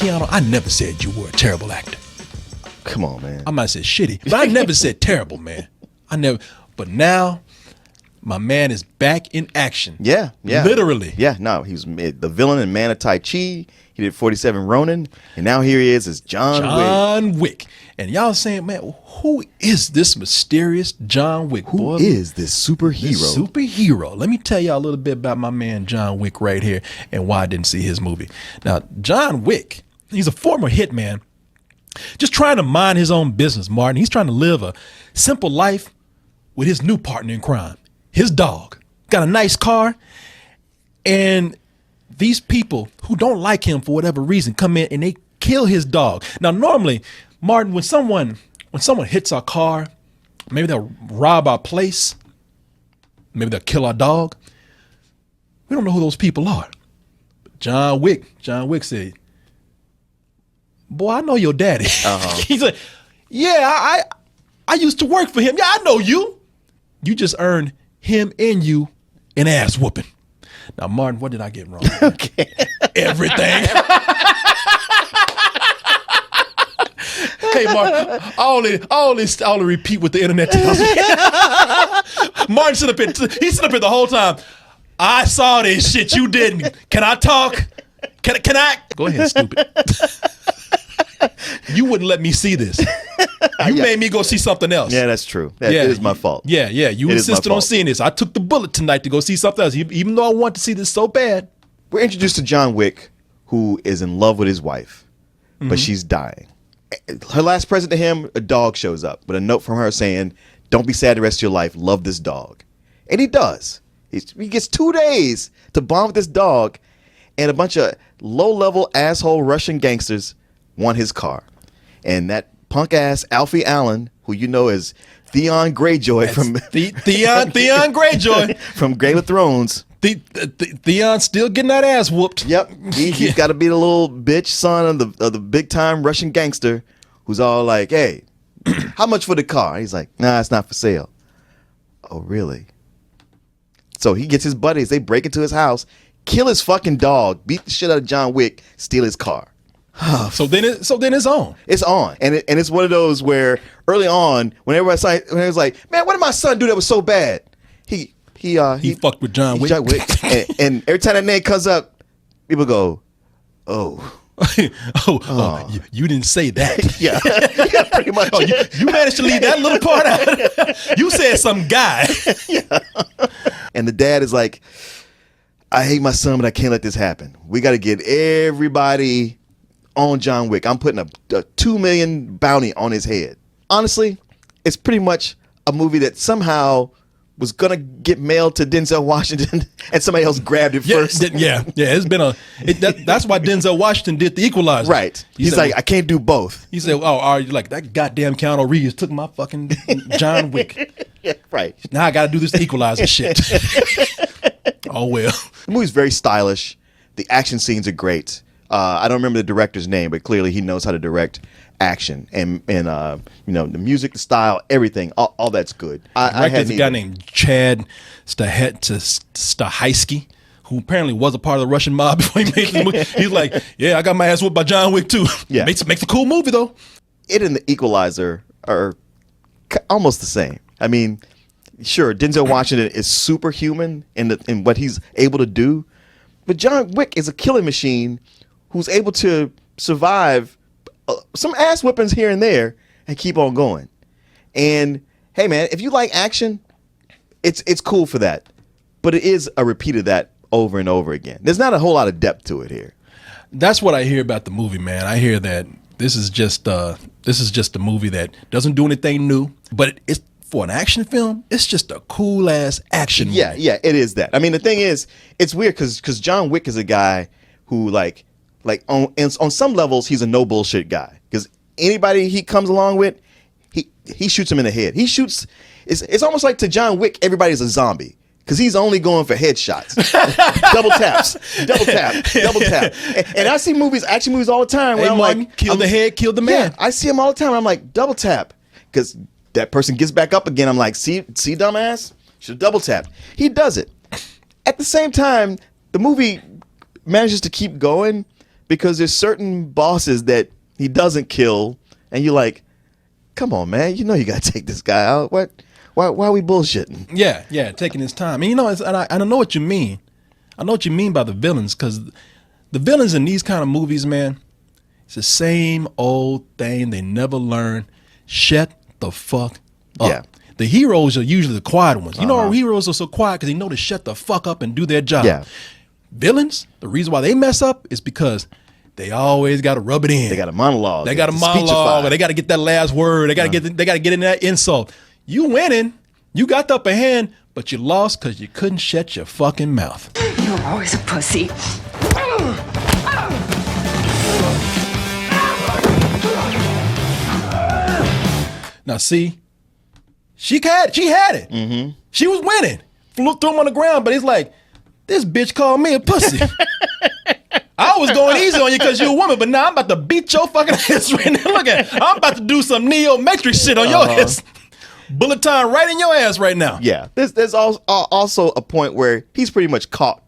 Keanu, I never said you were a terrible actor. Come on, man. I might have said shitty, but I never said terrible, man. I never. But now, my man is back in action. Yeah. Literally. Yeah, no, he was the villain in Man of Tai Chi. He did 47 Ronin, and now here he is as John Wick. And y'all saying, man, who is this mysterious John Wick? Who is this superhero? Let me tell y'all a little bit about my man John Wick right here and why I didn't see his movie. Now, John Wick, he's a former hitman, just trying to mind his own business, Martin. He's trying to live a simple life with his new partner in crime, his dog. Got a nice car, and these people who don't like him for whatever reason come in and they kill his dog. Now, normally, Martin, when someone hits our car, maybe they'll rob our place, maybe they'll kill our dog. We don't know who those people are. But John Wick said, boy, I know your daddy. He said, yeah, I used to work for him. Yeah, I know you. You just earned him and you an ass whooping. Now, Martin, what did I get wrong? Okay. Everything. Hey, Martin, I only repeat what the internet tells me. Martin stood up here the whole time. I saw this shit. You didn't. Can I talk? Can I? Go ahead, stupid. You wouldn't let me see this. You made me go see something else. Yeah, that's true. That is my fault. Yeah. You insisted on seeing this. I took the bullet tonight to go see something else, even though I want to see this so bad. We're introduced to John Wick, who is in love with his wife, but she's dying. Her last present to him, a dog shows up with a note from her saying, don't be sad the rest of your life. Love this dog. And he does. He gets 2 days to bond with this dog, and a bunch of low-level asshole Russian gangsters want his car. And that punk-ass Alfie Allen, who you know as Theon Greyjoy from Theon Greyjoy from Game of Thrones. Theon's still getting that ass whooped. Yep, he's got to be the little bitch son of the big time Russian gangster who's all like, "Hey, how much for the car?" He's like, "Nah, it's not for sale." Oh, really? So he gets his buddies. They break into his house, kill his fucking dog, beat the shit out of John Wick, steal his car. So then it's on. It's on, and it's one of those where early on, when everybody was like, "Man, what did my son do that was so bad?" He fucked with John Wick. and every time that name comes up, people go, "Oh, you didn't say that." yeah, pretty much. Oh, you managed to leave that little part out. You said some guy. Yeah. And the dad is like, "I hate my son, but I can't let this happen. We got to get everybody on John Wick. I'm putting a $2 million bounty on his head." Honestly, it's pretty much a movie that somehow was gonna get mailed to Denzel Washington, and somebody else grabbed it first. It's been that's why Denzel Washington did The Equalizer. Right. He's like, I can't do both. He said, "Oh, are you like that goddamn Keanu Reeves took my fucking John Wick?" Yeah, right. Now I got to do this Equalizer shit. Oh well. The movie's very stylish. The action scenes are great. I don't remember the director's name, but clearly he knows how to direct action and the music, the style, everything, all that's good. I had a guy named Chad Stahelski, who apparently was a part of the Russian mob before he made this movie. He's like, yeah, I got my ass whooped by John Wick too. Yeah, makes a cool movie though. It and The Equalizer are almost the same. I mean, sure, Denzel Washington is superhuman in what he's able to do, but John Wick is a killing machine who's able to survive some ass whippings here and there and keep on going. And hey, man, if you like action, it's cool for that. But it is a repeat of that over and over again. There's not a whole lot of depth to it here. That's what I hear about the movie, man. I hear that this is just a movie that doesn't do anything new, but it's for an action film. It's just a cool ass action movie. Yeah, it is that. I mean, the thing is, it's weird because John Wick is a guy who like on some levels he's a no bullshit guy, because anybody he comes along with, he shoots him in the head. He shoots. It's almost like to John Wick everybody's a zombie, because he's only going for headshots. Double tap. And I see action movies all the time where kill the head, kill the man. Yeah, I see them all the time. I'm like, double tap, because that person gets back up again. I'm like, see dumbass, should double tap. He does it. At the same time, the movie manages to keep going, because there's certain bosses that he doesn't kill, and you're like, come on, man, you know you got to take this guy out. What? Why are we bullshitting? Yeah, taking his time. And you know, and I know what you mean. I know what you mean by the villains, because the villains in these kind of movies, man, it's the same old thing. They never learn. Shut the fuck up. Yeah. The heroes are usually the quiet ones. You know, our heroes are so quiet because they know to shut the fuck up and do their job. Yeah. Villains, the reason why they mess up is because they always got to rub it in. They got a monologue. They got a monologue, or they got to get that last word. They got to get in that insult. You winning, you got the upper hand, but you lost because you couldn't shut your fucking mouth. You're always a pussy. Now see, she had it. Mm-hmm. She was winning. Threw him on the ground, but it's like, this bitch called me a pussy. I was going easy on you because you're a woman, but now I'm about to beat your fucking ass right now. Look at, I'm about to do some Neo Matrix shit on your ass. Bullet time right in your ass right now. Yeah, there's also a point where he's pretty much caught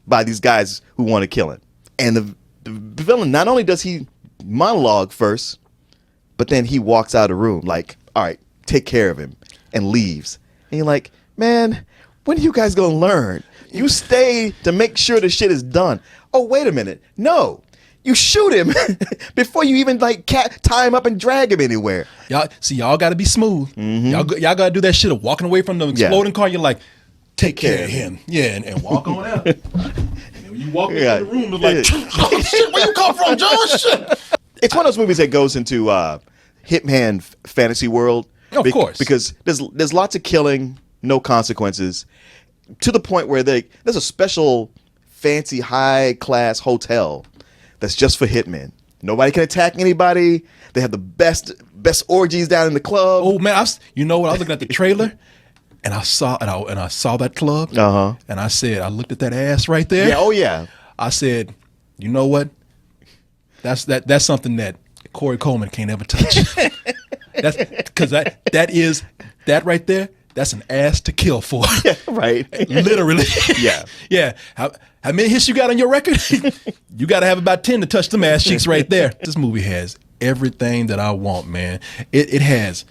by these guys who want to kill him. And the villain, not only does he monologue first, but then he walks out of the room like, all right, take care of him, and leaves. And you're like, man, when are you guys going to learn? You stay to make sure the shit is done. Oh, wait a minute. No. You shoot him before you even like tie him up and drag him anywhere. Y'all got to be smooth. Mm-hmm. Y'all got to do that shit of walking away from the exploding car. You're like, take care of him. Yeah, and walk on out. And when you walk into the room, it's like, oh shit, where you come from, John? Shit. It's one of those movies that goes into Hitman fantasy world. Of course. Because there's lots of killing, no consequences, to the point where there's a special fancy high class hotel that's just for hitmen. Nobody can attack anybody. They have the best orgies down in the club. Oh man, you know what? I was looking at the trailer, and I saw that club. And I said, I looked at that ass right there. Yeah. Oh yeah. I said, you know what? That's something that Corey Coleman can't ever touch. That's because that right there. That's an ass to kill for. Yeah, right. Literally. Yeah. Yeah. How many hits you got on your record? You got to have about 10 to touch them ass cheeks right there. This movie has everything that I want, man. It has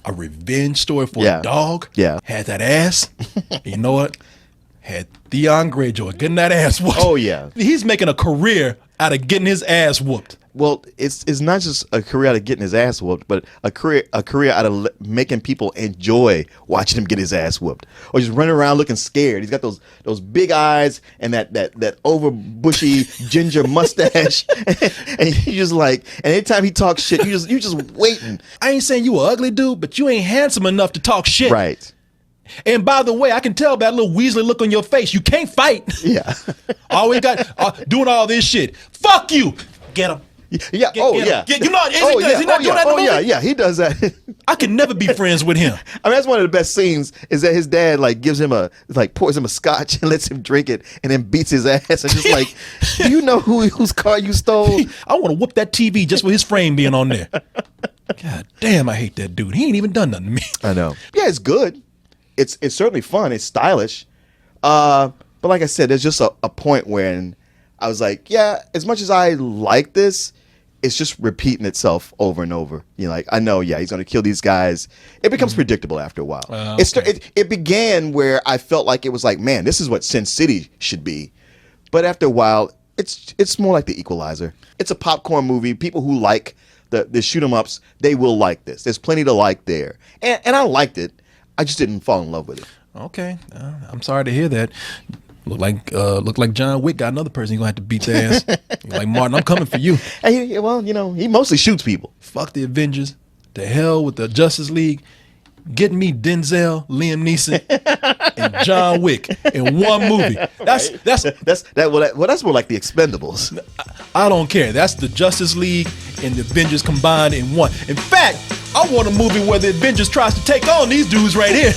a revenge story for a dog. Yeah. Had that ass. You know what? Had Theon Greyjoy getting that ass whooped. Oh, yeah. He's making a career out of getting his ass whooped. Well, it's not just a career out of getting his ass whooped, but a career out of making people enjoy watching him get his ass whooped, or just running around looking scared. He's got those big eyes and that over bushy ginger mustache, and you just like. And anytime he talks shit, you just waiting. I ain't saying you an ugly dude, but you ain't handsome enough to talk shit. Right. And by the way, I can tell by that little Weasley look on your face. You can't fight. Yeah. Always got doing all this shit. Fuck you. Get him. Yeah. Yeah. You know, is he not doing that in the movie? Yeah. He does that. I can never be friends with him. I mean, that's one of the best scenes. Is that his dad like gives him pours him a scotch and lets him drink it, and then beats his ass and just like, do you know whose car you stole? I want to whoop that TV just for his frame being on there. God damn, I hate that dude. He ain't even done nothing to me. I know. Yeah, it's good. It's certainly fun. It's stylish. But like I said, there's just a point when I was like, yeah, as much as I like this, it's just repeating itself over and over. You know, like, I know, yeah, he's going to kill these guys. It becomes predictable after a while. Okay. It began where I felt like it was like, man, this is what Sin City should be. But after a while, it's more like The Equalizer. It's a popcorn movie. People who like the shoot 'em ups, they will like this. There's plenty to like there. And I liked it. I just didn't fall in love with it. Okay, I'm sorry to hear that. Look like John Wick got another person he's gonna have to beat their ass. Like, Martin, I'm coming for you. Hey, well, you know, he mostly shoots people. Fuck the Avengers. To hell with the Justice League. Get me Denzel, Liam Neeson, and John Wick in one movie. That's more like the Expendables. I don't care. That's the Justice League and the Avengers combined in one. In fact, I want a movie where the Avengers tries to take on these dudes right here.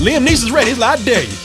Liam Neeson's ready. He's like, I dare you.